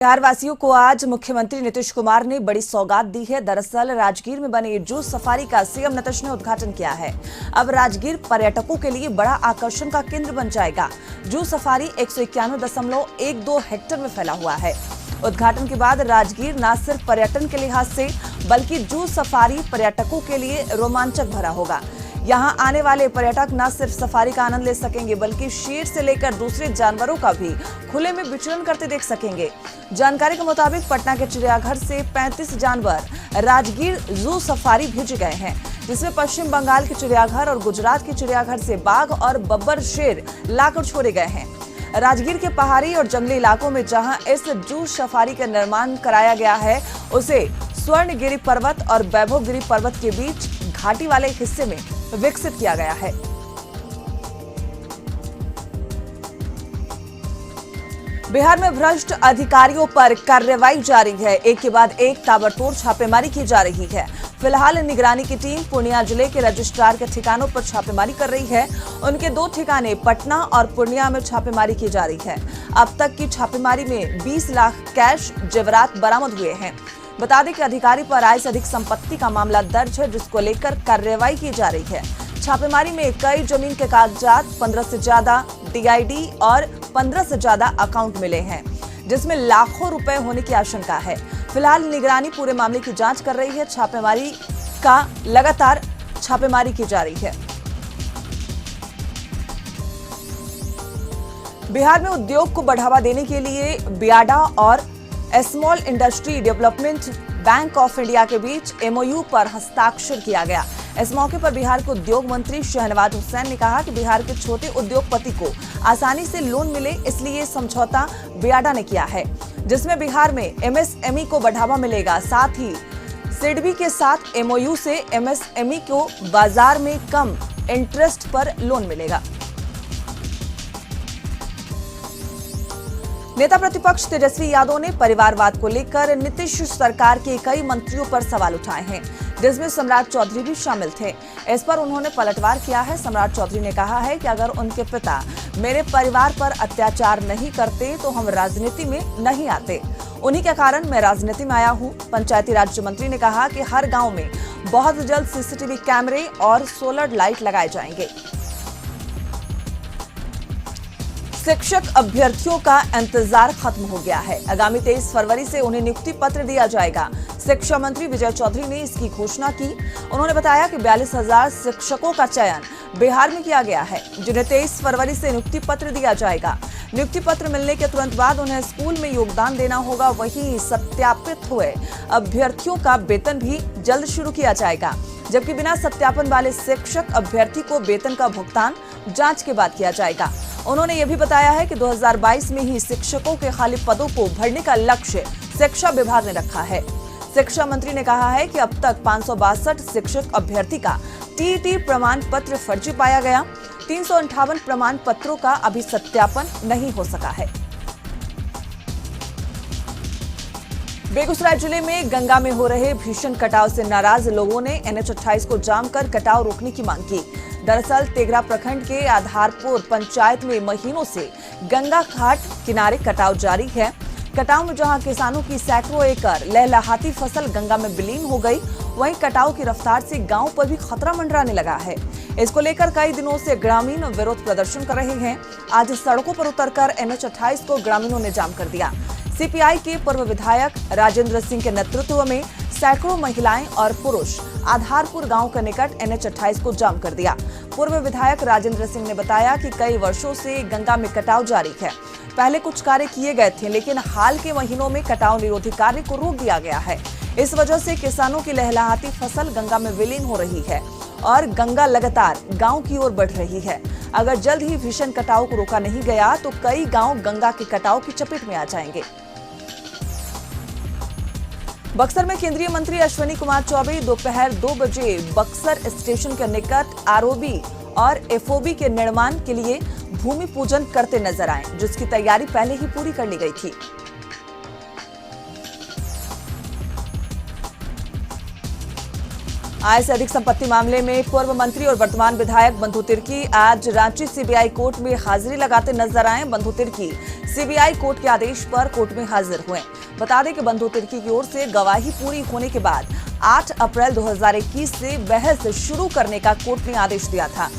बिहार वासियों को आज मुख्यमंत्री नीतीश कुमार ने बड़ी सौगात दी है। दरअसल राजगीर में बने जू सफारी का सीएम नीतीश ने उद्घाटन किया है। अब राजगीर पर्यटकों के लिए बड़ा आकर्षण का केंद्र बन जाएगा। जू सफारी 191.12 हेक्टेयर में फैला हुआ है। उद्घाटन के बाद राजगीर न सिर्फ पर्यटन के लिहाज से बल्कि जू सफारी पर्यटकों के लिए रोमांचक भरा होगा। यहाँ आने वाले पर्यटक न सिर्फ सफारी का आनंद ले सकेंगे बल्कि शेर से लेकर दूसरे जानवरों का भी खुले में विचरण करते देख सकेंगे। जानकारी के मुताबिक पटना के चिड़ियाघर से 35 जानवर राजगीर जू सफारी भेजे गए हैं, जिसमें पश्चिम बंगाल के चिड़ियाघर और गुजरात के चिड़ियाघर से बाघ और बब्बर शेर लाकर छोड़े गए हैं। राजगीर के पहाड़ी और जंगली इलाकों में जहां इस जू सफारी का निर्माण कराया गया है, उसे स्वर्णगिरी पर्वत और वैभवगिरी पर्वत के बीच घाटी वाले हिस्से में विकसित किया गया है। बिहार में भ्रष्ट अधिकारियों पर कार्रवाई जारी है। एक के बाद एक ताबड़तोड़ छापेमारी की जा रही है। फिलहाल निगरानी की टीम पूर्णिया जिले के रजिस्ट्रार के ठिकानों पर छापेमारी कर रही है। उनके 2 ठिकाने पटना और पूर्णिया में छापेमारी की जा रही है। अब तक की छापेमारी में 20 लाख कैश जेवरात बरामद हुए हैं। बता दें कि अधिकारी पर आय से अधिक संपत्ति का मामला दर्ज है, जिसको लेकर कार्रवाई की जा रही है। छापेमारी में कई जमीन के कागजात, 15 से ज्यादा डीआईडी और 15 से ज्यादा अकाउंट मिले हैं, जिसमें लाखों रुपए होने की आशंका है। फिलहाल निगरानी पूरे मामले की जांच कर रही है। छापेमारी का लगातार छापेमारी की जा रही है। बिहार में उद्योग को बढ़ावा देने के लिए बियाडा और small industry development bank of India के बीच एमओयू पर हस्ताक्षर किया गया। इस मौके पर बिहार के उद्योग मंत्री शहनवाज हुसैन ने कहा कि बिहार के छोटे उद्योगपति को आसानी से लोन मिले, इसलिए समझौता बियाडा ने किया है, जिसमें बिहार में एमएसएमई को बढ़ावा मिलेगा। साथ ही सिडबी के साथ एमओयू से एमएसएमई को बाजार में कम इंटरेस्ट पर लोन मिलेगा। नेता प्रतिपक्ष तेजस्वी यादव ने परिवारवाद को लेकर नीतीश सरकार के कई मंत्रियों पर सवाल उठाए हैं, जिसमें सम्राट चौधरी भी शामिल थे। इस पर उन्होंने पलटवार किया है। सम्राट चौधरी ने कहा है कि अगर उनके पिता मेरे परिवार पर अत्याचार नहीं करते तो हम राजनीति में नहीं आते। उन्हीं के कारण मैं राजनीति में आया हूं। पंचायती राज मंत्री ने कहा कि हर गांव में बहुत जल्द सीसीटीवी कैमरे और सोलर लाइट लगाए जाएंगे। शिक्षक अभ्यर्थियों का इंतजार खत्म हो गया है। आगामी 23 फरवरी से उन्हें नियुक्ति पत्र दिया जाएगा। शिक्षा मंत्री विजय चौधरी ने इसकी घोषणा की। उन्होंने बताया कि 42,000 शिक्षकों का चयन बिहार में किया गया है, जिन्हें 23 फरवरी से नियुक्ति पत्र दिया जाएगा। नियुक्ति पत्र मिलने के तुरंत बाद उन्हें स्कूल में योगदान देना होगा। वहीं सत्यापित हुए अभ्यर्थियों का वेतन भी जल्द शुरू किया जाएगा, जबकि बिना सत्यापन वाले शिक्षक अभ्यर्थी को वेतन का भुगतान जांच के बाद किया जाएगा। उन्होंने ये भी बताया है कि 2022 में ही शिक्षकों के खाली पदों को भरने का लक्ष्य शिक्षा विभाग ने रखा है। शिक्षा मंत्री ने कहा है कि अब तक 562 शिक्षक अभ्यर्थी का टीईटी प्रमाण पत्र फर्जी पाया गया। 358 प्रमाण पत्रों का अभी सत्यापन नहीं हो सका है। बेगूसराय जिले में गंगा में हो रहे भीषण कटाव से नाराज लोगों ने NH-28 को जाम कर कटाव रोकने की मांग की। दरअसल तेघरा प्रखंड के आधारपुर पंचायत में महीनों से गंगा घाट किनारे कटाव जारी है। कटाव में जहां किसानों की सैकड़ों एकड़ लहलहाती फसल गंगा में विलीन हो गई, वहीं कटाव की रफ्तार से गांव पर भी खतरा मंडराने लगा है। इसको लेकर कई दिनों से ग्रामीण विरोध प्रदर्शन कर रहे हैं। आज सड़कों पर उतरकर NH-28 को ग्रामीणों ने जाम कर दिया। सीपीआई के पूर्व विधायक राजेंद्र सिंह के नेतृत्व में सैकड़ों महिलाएं और पुरुष आधारपुर गांव के निकट NH-28 को जाम कर दिया। पूर्व विधायक राजेंद्र सिंह ने बताया कि कई वर्षों से गंगा में कटाव जारी है। पहले कुछ कार्य किए गए थे, लेकिन हाल के महीनों में कटाव निरोधी कार्य को रोक दिया गया है। इस वजह से किसानों की लहलहाती फसल गंगा में विलीन हो रही है और गंगा लगातार गांव की ओर बढ़ रही है। अगर जल्द ही भीषण कटाव को रोका नहीं गया तो कई गांव गंगा के कटाव की चपेट में आ जाएंगे। बक्सर में केंद्रीय मंत्री अश्विनी कुमार चौबे दोपहर 2 बजे बक्सर स्टेशन के निकट आरओबी और एफओबी के निर्माण के लिए भूमि पूजन करते नजर आए, जिसकी तैयारी पहले ही पूरी कर ली गई थी। आय से अधिक संपत्ति मामले में पूर्व मंत्री और वर्तमान विधायक बंधु तिर्की आज रांची सीबीआई कोर्ट में हाजिरी लगाते नजर आए। बंधु तिर्की सीबीआई कोर्ट के आदेश पर कोर्ट में हाजिर हुए। बता दें कि बंधु तिर्की की ओर से गवाही पूरी होने के बाद 8 अप्रैल 2021 से बहस शुरू करने का कोर्ट ने आदेश दिया था।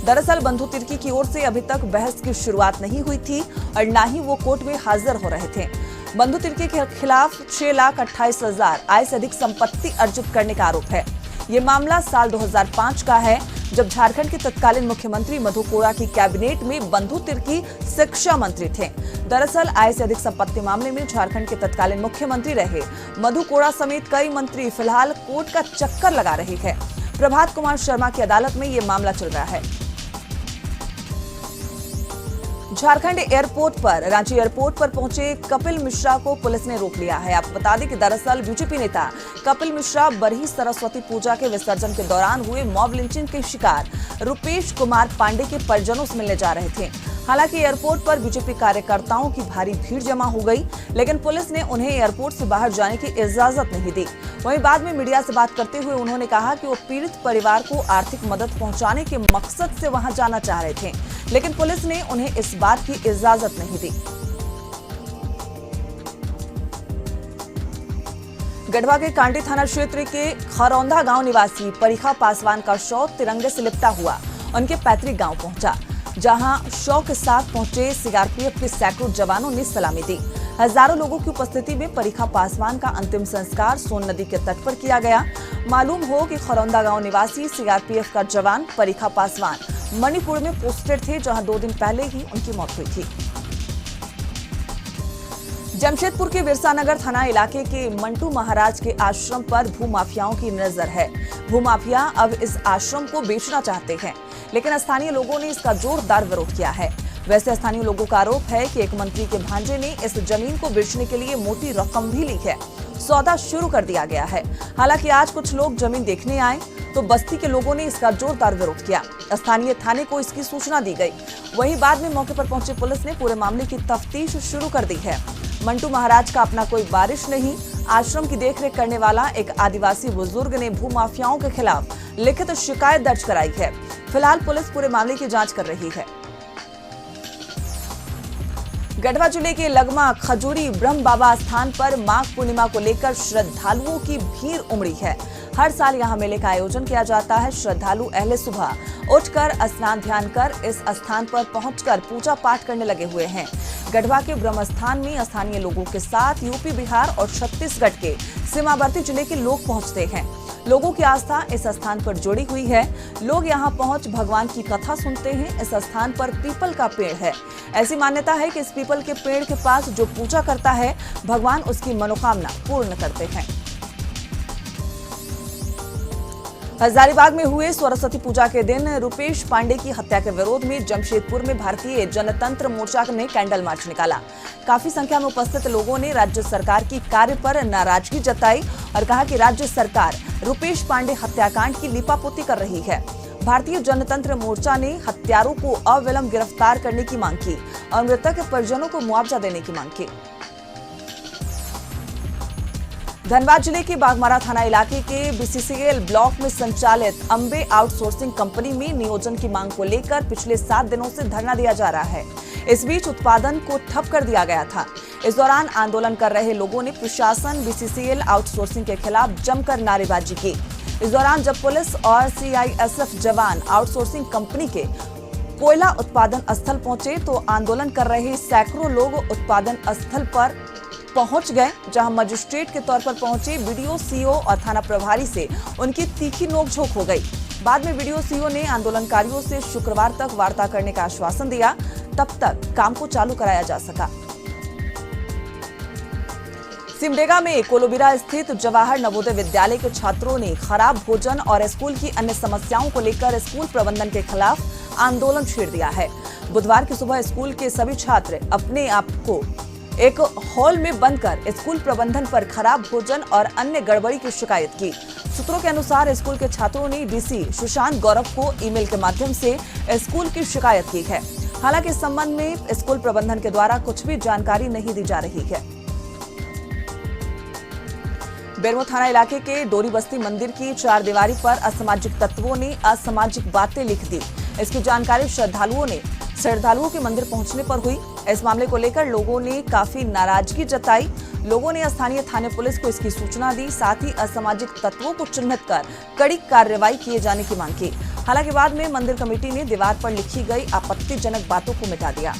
दरअसल बंधु तिर्की की ओर से अभी तक बहस की शुरुआत नहीं हुई थी और न ही वो कोर्ट में हाजिर हो रहे थे। बंधु तिर्की के खिलाफ 6,28,000 आय से अधिक संपत्ति अर्जित करने का आरोप है। ये मामला साल 2005 का है, जब झारखंड के तत्कालीन मुख्यमंत्री मधु कोड़ा की कैबिनेट में बंधु तिर्की शिक्षा मंत्री थे। दरअसल आय से अधिक संपत्ति मामले में झारखंड के तत्कालीन मुख्यमंत्री रहे मधु कोड़ा समेत कई मंत्री फिलहाल कोर्ट का चक्कर लगा रहे हैं। प्रभात कुमार शर्मा की अदालत में ये मामला चल रहा है। झारखंड एयरपोर्ट पर रांची एयरपोर्ट पर पहुंचे कपिल मिश्रा को पुलिस ने रोक लिया है। आपको बता दें कि दरअसल बीजेपी नेता कपिल मिश्रा बरही सरस्वती पूजा के विसर्जन के दौरान हुए मॉब लिंचिंग के शिकार रुपेश कुमार पांडे के परिजनों से मिलने जा रहे थे। हालांकि एयरपोर्ट पर बीजेपी कार्यकर्ताओं की भारी भीड़ जमा हो गई, लेकिन पुलिस ने उन्हें एयरपोर्ट से बाहर जाने की इजाजत नहीं दी। वहीं बाद में मीडिया से बात करते हुए उन्होंने कहा कि वो पीड़ित परिवार को आर्थिक मदद पहुंचाने के मकसद से वहां जाना चाह रहे थे, लेकिन पुलिस ने उन्हें इस बात की इजाजत नहीं दी। गढ़वा के कांडी थाना क्षेत्र के खरौंदा गांव निवासी परिखा पासवान का शव तिरंगे से लिपटा हुआ उनके पैतृक गांव पहुंचा, जहां शव के साथ पहुंचे सीआरपीएफ के सैकड़ों जवानों ने सलामी दी। हजारों लोगों की उपस्थिति में परिखा पासवान का अंतिम संस्कार सोन नदी के तट पर किया गया। मालूम हो कि खरौंदा गांव निवासी सीआरपीएफ का जवान परिखा पासवान मणिपुर में पोस्टेड थे, जहां 2 दिन पहले ही उनकी मौत हुई थी। जमशेदपुर के बिरसानगर थाना इलाके के मंटू महाराज के आश्रम पर भूमाफियाओं की नजर है। भूमाफिया अब इस आश्रम को बेचना चाहते हैं, लेकिन स्थानीय लोगों ने इसका जोरदार विरोध किया है। वैसे स्थानीय लोगों का आरोप है कि एक मंत्री के भांजे ने इस जमीन को बेचने के लिए मोटी रकम भी ली है। सौदा शुरू कर दिया गया है। हालांकि आज कुछ लोग जमीन देखने आए तो बस्ती के लोगों ने इसका जोरदार विरोध किया। स्थानीय थाने को इसकी सूचना दी गई। वहीं बाद में मौके पर पहुंची पुलिस ने पूरे मामले की तफ्तीश शुरू कर दी है। मंटू महाराज का अपना कोई वारिश नहीं। आश्रम की देखरेख करने वाला एक आदिवासी बुजुर्ग ने भूमाफियाओं के खिलाफ लिखित शिकायत दर्ज कराई है। फिलहाल पुलिस पूरे मामले की जांच कर रही है। गढ़वा जिले के लगमा खजूरी ब्रह्म बाबा स्थान पर माघ पूर्णिमा को लेकर श्रद्धालुओं की भीड़ उमड़ी है। हर साल यहां मेले का आयोजन किया जाता है। श्रद्धालु अहले सुबह उठकर स्नान ध्यान कर इस स्थान पर पहुंचकर पूजा पाठ करने लगे हुए हैं। गढ़वा के ब्रह्म स्थान में स्थानीय लोगों के साथ यूपी, बिहार और छत्तीसगढ़ के सीमावर्ती जिले के लोग पहुंचते हैं। लोगों की आस्था इस स्थान पर जुड़ी हुई है। लोग यहां पहुंच भगवान की कथा सुनते हैं। इस स्थान पर पीपल का पेड़ है। ऐसी मान्यता है कि इस पीपल के पेड़ के पास जो पूजा करता है, भगवान उसकी मनोकामना पूर्ण करते हैं। हजारीबाग में हुए सरस्वती पूजा के दिन रुपेश पांडे की हत्या के विरोध में जमशेदपुर में भारतीय जनतंत्र मोर्चा ने कैंडल मार्च निकाला। काफी संख्या में उपस्थित लोगों ने राज्य सरकार की कार्य पर नाराजगी जताई और कहा कि राज्य सरकार रुपेश पांडे हत्याकांड की लीपापोती कर रही है। भारतीय जनतंत्र मोर्चा ने हत्यारों को अविलंब गिरफ्तार करने की मांग की और मृतक के परिजनों को मुआवजा देने की मांग की। धनबाद जिले के बागमारा थाना इलाके के बीसीसीएल ब्लॉक में संचालित अंबे आउटसोर्सिंग कंपनी में नियोजन की मांग को लेकर पिछले 7 दिनों से धरना दिया जा रहा है। इस बीच उत्पादन को ठप कर दिया गया था। इस दौरान आंदोलन कर रहे लोगों ने प्रशासन बीसीसीएल आउटसोर्सिंग के खिलाफ जमकर नारेबाजी की। इस दौरान जब पुलिस और सीआईएसएफ जवान आउटसोर्सिंग कंपनी के कोयला उत्पादन स्थल पहुंचे तो आंदोलन कर रहे सैकड़ों लोग उत्पादन स्थल पर पहुंच गए, जहां मजिस्ट्रेट के तौर पर पहुंचे बीडीओ, सीओ और थाना प्रभारी से उनकी तीखी नोकझोंक हो गई। बाद में बीडीओ, सीओ ने आंदोलनकारियों से शुक्रवार तक वार्ता करने का आश्वासन दिया। तब तक काम को चालू कराया जा सका। सिमडेगा में कोलोबिरा स्थित जवाहर नवोदय विद्यालय के छात्रों ने खराब भोजन और स्कूल की अन्य समस्याओं को लेकर स्कूल प्रबंधन के खिलाफ आंदोलन छेड़ दिया है। बुधवार की सुबह स्कूल के सभी छात्र अपने आप को एक हॉल में बंद कर स्कूल प्रबंधन पर खराब भोजन और अन्य गड़बड़ी की शिकायत की। सूत्रों के अनुसार स्कूल के छात्रों ने डीसी सुशांत गौरव को ईमेल के माध्यम से स्कूल की शिकायत की है। हालांकि इस संबंध में स्कूल प्रबंधन के द्वारा कुछ भी जानकारी नहीं दी जा रही है। बेरमो थाना इलाके के डोरी बस्ती मंदिर की 4 दीवारी पर असामाजिक तत्वों ने असामाजिक बातें लिख दी। इसकी जानकारी श्रद्धालुओं के मंदिर पहुंचने पर हुई। इस मामले को लेकर लोगों ने काफी नाराजगी जताई। लोगों ने स्थानीय थाने पुलिस को इसकी सूचना दी, साथ ही असामाजिक तत्वों को चिन्हित कर कड़ी कार्रवाई किए जाने की मांग की। हालांकि बाद में मंदिर कमेटी ने दीवार पर लिखी गई आपत्तिजनक बातों को मिटा दिया।